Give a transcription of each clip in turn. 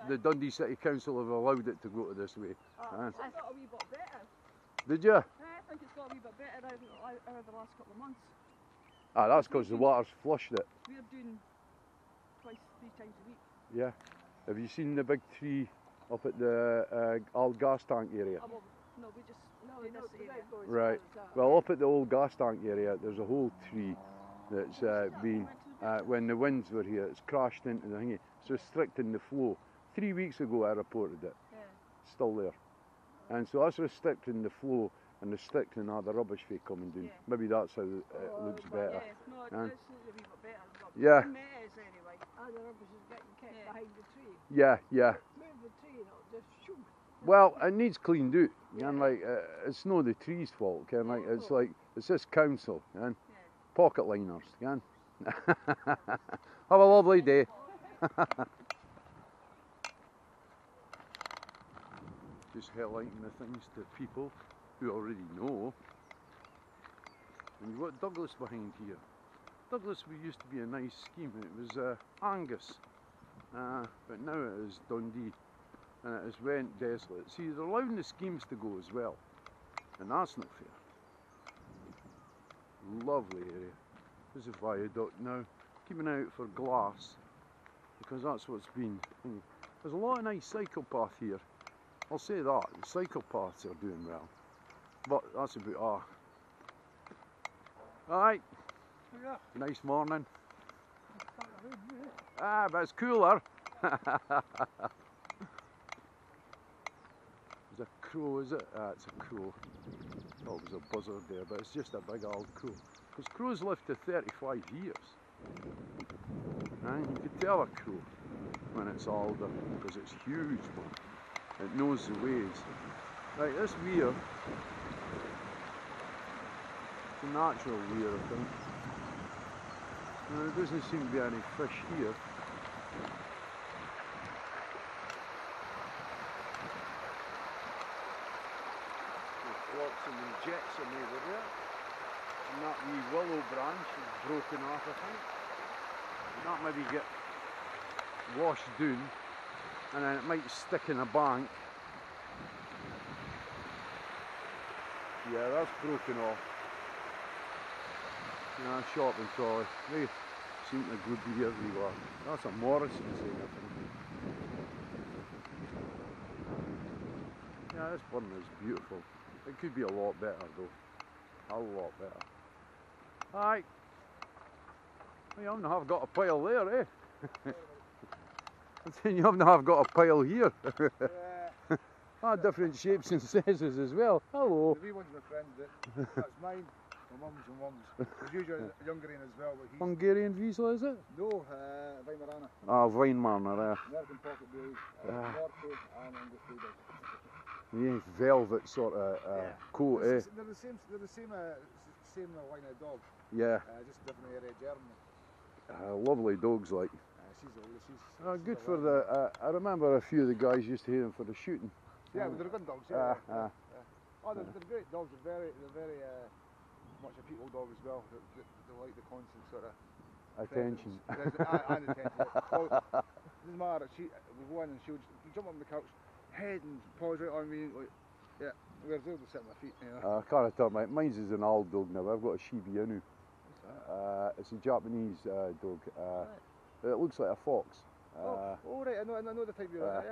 the Dundee City Council have allowed it to go to this way. It's got a wee bit better. Did you? I think it's got a wee bit better over the last couple of months. Ah, that's because the water's flushed it. We're doing twice, 3 times a week. Yeah. Have you seen the big tree up at the old gas tank area? Oh, well, no, we just do this area. Right. Well, up at the old gas tank area, there's a whole tree that's been, when the winds were here, it's crashed into the thingy. It's restricting the flow. 3 weeks ago I reported it. Yeah. Still there. And so that's restricting the flow and restricting all the rubbish from coming down. Yeah. Maybe that's how it looks better. Yeah, no, it's looking a wee bit better. Yeah. It is anyway. And the rubbish is getting kept behind the tree. Yeah, yeah. Move the tree and it'll just shoot. Well, it needs cleaned out. And like, it's not the tree's fault. Can like, it's like, it's this council, and pocket liners. Can. Have a lovely day. Just highlighting the things to people who already know. And you've got Douglas behind here. Douglas used to be a nice scheme. It was Angus, but now it is Dundee, and it has went desolate. See, they're allowing the schemes to go as well, and that's not fair. Lovely area. There's a viaduct now, keeping out for glass, because that's what's been. There's a lot of nice cycle path here. I'll say that, the cycle paths are doing well. But that's about Alright. Yeah. Nice morning. Ah, but it's cooler. There's a crow, is it? Ah, it's a crow. I thought it was a buzzard there, but it's just a big old crow. Because crows live to 35 years. And you could tell a crow when it's older, because it's huge, man. It knows the ways. Right, this weir, it's a natural weir, I think. There doesn't seem to be any fish here. There's flotsam and jetsam over there. And that wee willow branch is broken off, I think. And that maybe get washed down, and then it might stick in a bank. Yeah, that's broken off. Yeah, shopping trolley. They seem to go be everywhere. That's a Morrison's thing, I think. Yeah, this burn is beautiful. It could be a lot better though. A lot better. Aye. Well, you haven't have got a pile there, eh? I'm saying you haven't have got a pile here. Ah, different shapes and sizes as well. Hello. The wee one's my friend. That's mine. My mum's. There's usually a Hungarian as well, but he's... Hungarian Wiesel, is it? No, Weimaraner. Ah, Weinmarner, American Pocket Blues, Norco and Angus Bulldogs. yeah, velvet sort of coat, eh? They're the same line of dog. Yeah. Just different area of Germany. Lovely dogs, like. She's old. She's Good for the. I remember a few of the guys used to hear them for the shooting. Yeah, but they're good dogs. Yeah. Oh, they're great dogs. They're very much a people dog as well. They like the constant sort of attention. And attention. Well, doesn't matter. We go in and she'll jump on the couch, head and paws right on me. Like, yeah, whereas they'll just sit on my feet. You know? I can't tell, mate. Mine's is an old dog now. I've got a Shiba Inu. It's a Japanese dog. It looks like a fox. Oh right, I know the type you're like.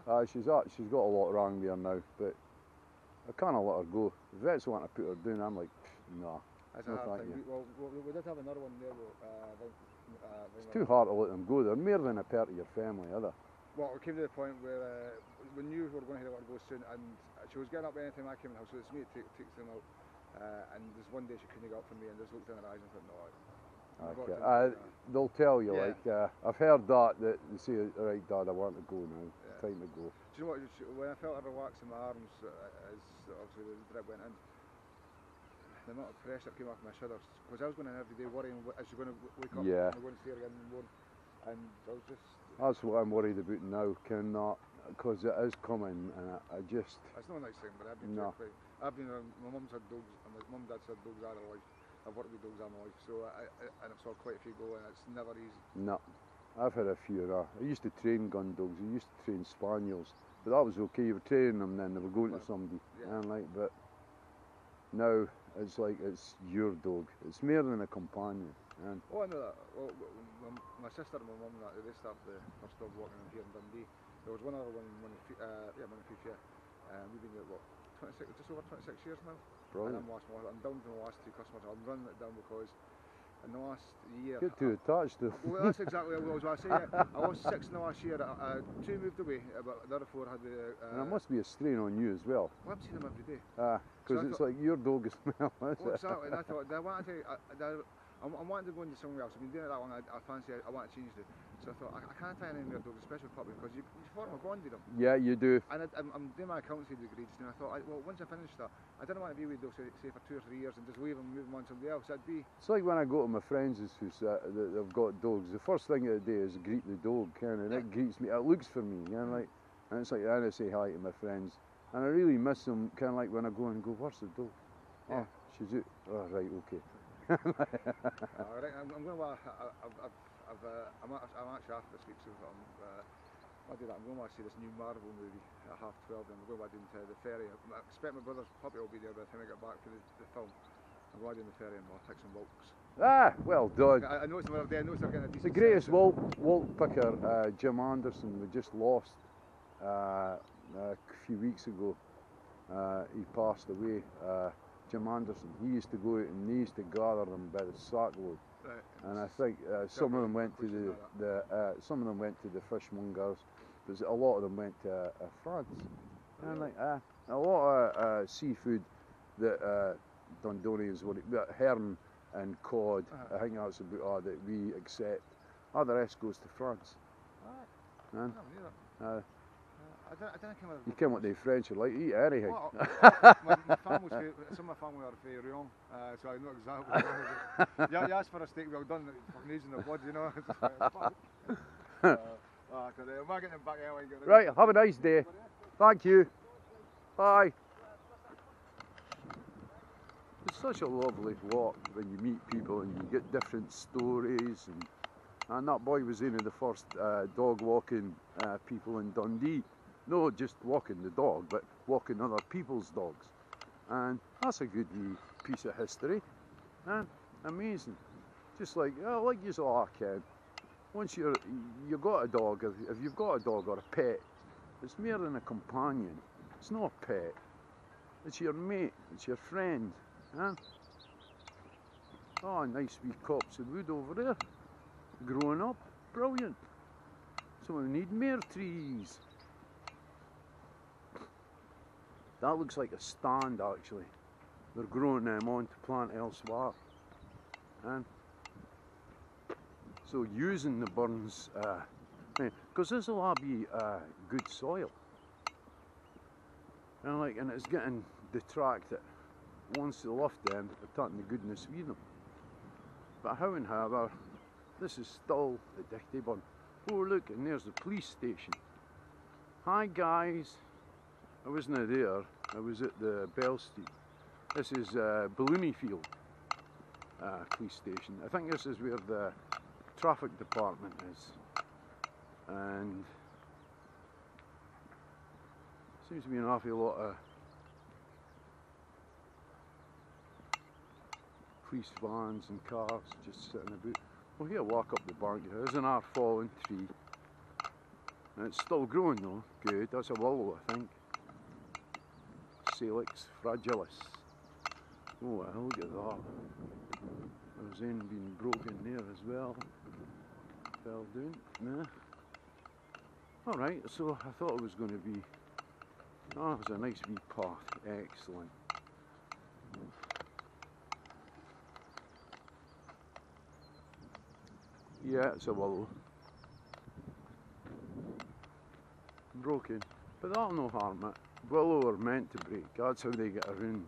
Yeah. She's got a lot wrong there now, but I can't let her go. The vets want to put her down. I'm like, nah. That's a hard thing. Well, we did have another one there. It's too hard to let them go. They're more than a part of your family, are they? Well, it came to the point where we knew we were going to let her go soon, and she was getting up anytime I came in the house, so it's me that takes them out. And there's one day she couldn't get up from me and just looked in her eyes and thought, no. Okay. They'll tell you, like, I've heard that they say, right, Dad, I want to go now. It's time to go. Do you know what? When I felt her relax in my arms, as obviously the drip went in, the amount of pressure came off my shoulders, because I was going in every day worrying, is she going to wake up? Yeah. I'm going to see her again in the morning. And I was just... That's what I'm worried about now, because it is coming, and I just... It's not a nice thing, but I've been my mum's had dogs, and my mum and dad's had dogs all their life. I've worked with dogs all my life, so and I've saw quite a few go, and it's never easy. No, I've had a few. I used to train gun dogs. I used to train spaniels, but that was okay. You were training them, then they were going to somebody, Yeah. and like. But now it's like it's your dog. It's more than a companion. And Oh, I know that. Well, my sister and my mum and that, they started the first dog walking here in Dundee. There was one other one, Montefiore. We've been there, what, 26, just over 26 years now. brilliant. And I'm down to the last 2 customers. I'm running it down because in the last year. Get too attached to. Well, that's exactly what I was going to say. Yeah. I lost 6 in the last year. 2 moved away, but the other 4 had the. And it must be a strain on you as well. Well, I'm seeing them every day. Because So I it's thought- like your dog as well. Well, exactly. And I thought, I wanted to. I'm wanting to go into somewhere else. I've been doing it that long. I fancy. I want to change it. So I thought I can't try any more dogs, especially puppy, because you form a bond with them. Yeah, you do. And I'm doing my accountancy degree just now. I thought, well, once I finish that, I didn't want to be with dogs, say for 2 or 3 years, and just leave them and move them on to somebody else. I'd be. It's like when I go to my friends' who's that have got dogs. The first thing that I do is greet the dog, and it greets me. It looks for me, like, and it's like and I say hi to my friends, and I really miss them. Kind of like when I go and go, where's the dog? Yeah. Oh, she's out. Oh, right, okay. Right, I'm going to. I'm actually after this week, so I'll do that. I'm going to see this new Marvel movie at 12:30, and we're going to do the ferry. I expect my brother's puppy will be there by the time I get back for the film. I'm going to do the ferry and we'll take some walks. Ah, well done. I noticed they're getting a decent. The greatest size. walk picker, Jim Anderson, we just lost a few weeks ago. He passed away. Jim Anderson. He used to go out and they used to gather them by the sackload. Right. And I think some of them went to some of them went to the fishmongers, but a lot of them went to France. And like a lot of seafood that Dundonians would, herring and cod. I think that's about that we accept. The rest goes to France. Aye. And, I don't know. I don't come you can what the French are like. Eat anything. Well, my family's some of my family are very wrong, so I know exactly. You ask for a steak well done, fucking using the blood, you know. Am I getting them back anyway? Right, have a nice day. Thank you. Bye. It's such a lovely walk when you meet people and you get different stories. And that boy was one of the first dog walking people in Dundee. No, just walking the dog, but walking other people's dogs. And that's a good wee piece of history. Amazing. Just like you saw, Ken. Once you've got a dog, if you've got a dog or a pet, it's more than a companion. It's not a pet. It's your mate. It's your friend. Oh, nice wee copse of wood over there. Growing up. Brilliant. So we need more trees. That looks like a stand actually. They're growing them on to plant elsewhere. And so using the burns, because this will all be good soil. And it's getting detracted. Once they left them, they're taking the goodness with them. But however, this is still the Dichty Burn. Oh look, and there's the police station. Hi guys. I wasn't there, I was at the Bell Street. This is Balloonyfield police station. I think this is where the traffic department is. And seems to be an awful lot of police vans and cars just sitting about. Well, here, walk up the bank. There's an fallen tree. And it's still growing though. Good, that's a willow, I think. Salix fragilis. Oh, well, look at that. There's one being broken there as well. Fell down. Nah. Alright, so I thought it was going to be. Oh, it was a nice wee path. Excellent. Yeah, it's a willow. Broken. But that'll no harm it. Willow are meant to break. That's how they get around.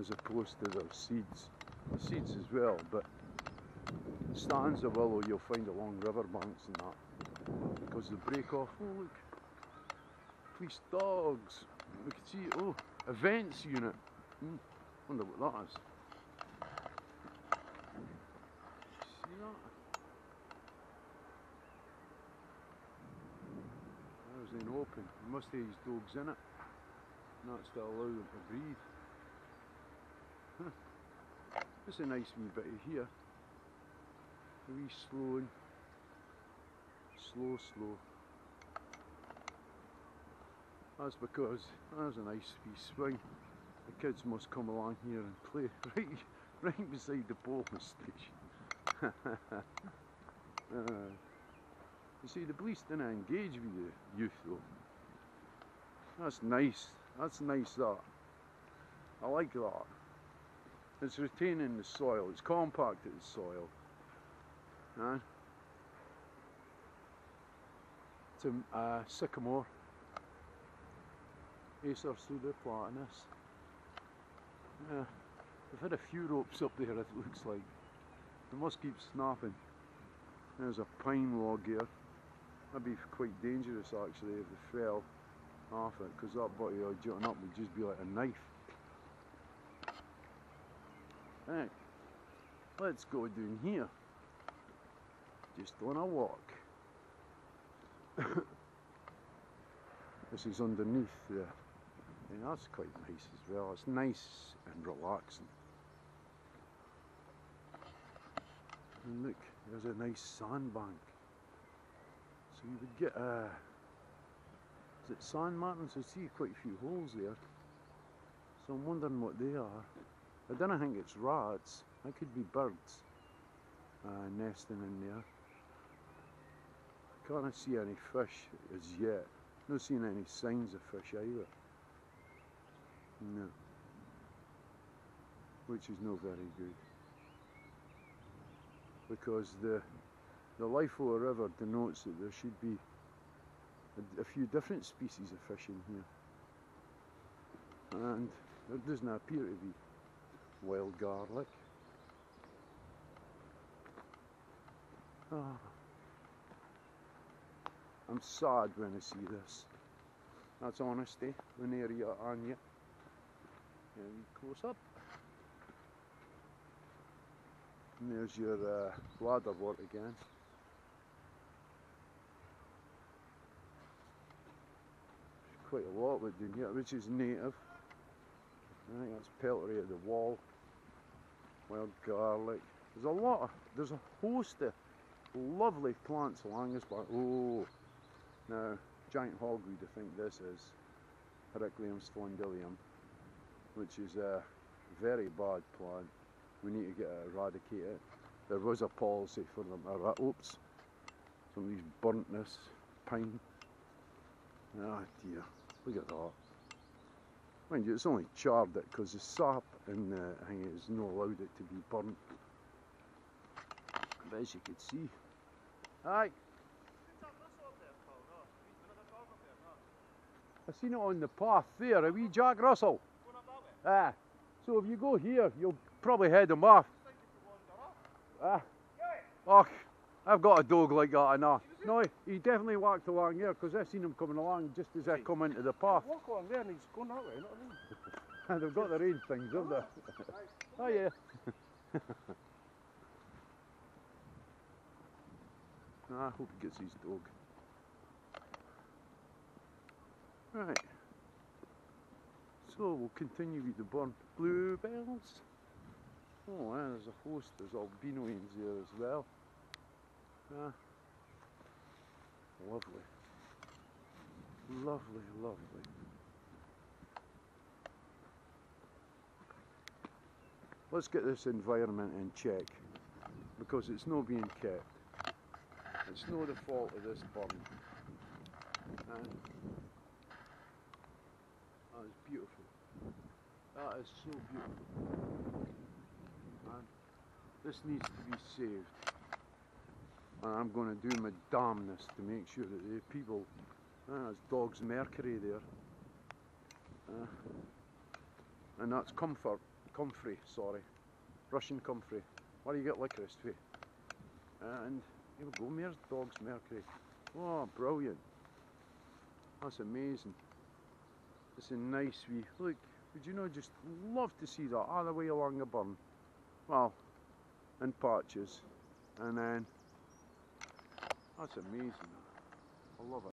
As opposed to their seeds. The seeds as well, but stands of willow you'll find along riverbanks and that. Because they break off. Oh look. Police dogs. We can see, oh, events unit. Wonder what that is. See that? doors then open. He must have his dogs in it. And that's to allow them to breathe. Huh. It's a nice wee bit of here. A wee slowing. Slow. That's because there's a nice wee swing. The kids must come along here and play right beside the bowling station. You see, the police didn't engage with the youth though. That's nice. That's nice, that. I like that. It's retaining the soil. It's compacted the soil. Huh? It's a sycamore. Acer pseudoplatanus. Yeah, they've had a few ropes up there, it looks like. They must keep snapping. There's a pine log here. That'd be quite dangerous actually if they fell off it, because that body jutting up would just be like a knife. Right, let's go down here. Just on a walk. This is underneath there. And that's quite nice as well. It's nice and relaxing. And look, there's a nice sandbank. So you would get is it sand martins? I see quite a few holes there. So I'm wondering what they are. I don't think it's rats. That could be birds nesting in there. Can't see any fish as yet. Not seeing any signs of fish either. No. Which is no very good. Because the life of a river denotes that there should be a few different species of fish in here. And there doesn't appear to be wild garlic. Oh. I'm sad when I see this. That's honesty, Veneria Anya. And close up. And there's your bladderwort again. There's quite a lot of it down here, which is native. I think that's peltery at the wall. Wild garlic. There's a host of lovely plants along this part. Oh, now giant hogweed, I think this is Heracleum splendidum, which is a very bad plant. We need to eradicate it. There was a policy for them. Oops, some of these burntness, pine. Ah dear, look at that. Mind you, it's only charred it because the sap in the thing is not allowed it to be burnt. But as you can see, aye. I seen it on the path there, a wee Jack Russell. Ah, so if you go here, you'll probably head him off. Ah, oh, I've got a dog like that, I know. No, he definitely walked along here because I seen him coming along just as I come into the path. Walk along there and he's going that way, you know what I mean? They've got their own things, haven't they? Oh yeah. I hope he gets his dog. Right. So we'll continue with the burn. Bluebells. Oh, yeah, there's a host. There's albinoids there as well. Lovely. Lovely, lovely. Let's get this environment in check because it's not being kept. It's not the fault of this burn. That is beautiful. That is so beautiful. And this needs to be saved. And I'm going to do my damnness to make sure that the people, there's Dog's Mercury there. And that's comfrey, sorry. Russian comfrey. Where do you get licorice for? And here we go, there's Dog's Mercury. Oh, brilliant. That's amazing. It's a nice wee, look, would you know, just love to see that all the way along the burn. Well, in patches. And then, that's amazing. I love it.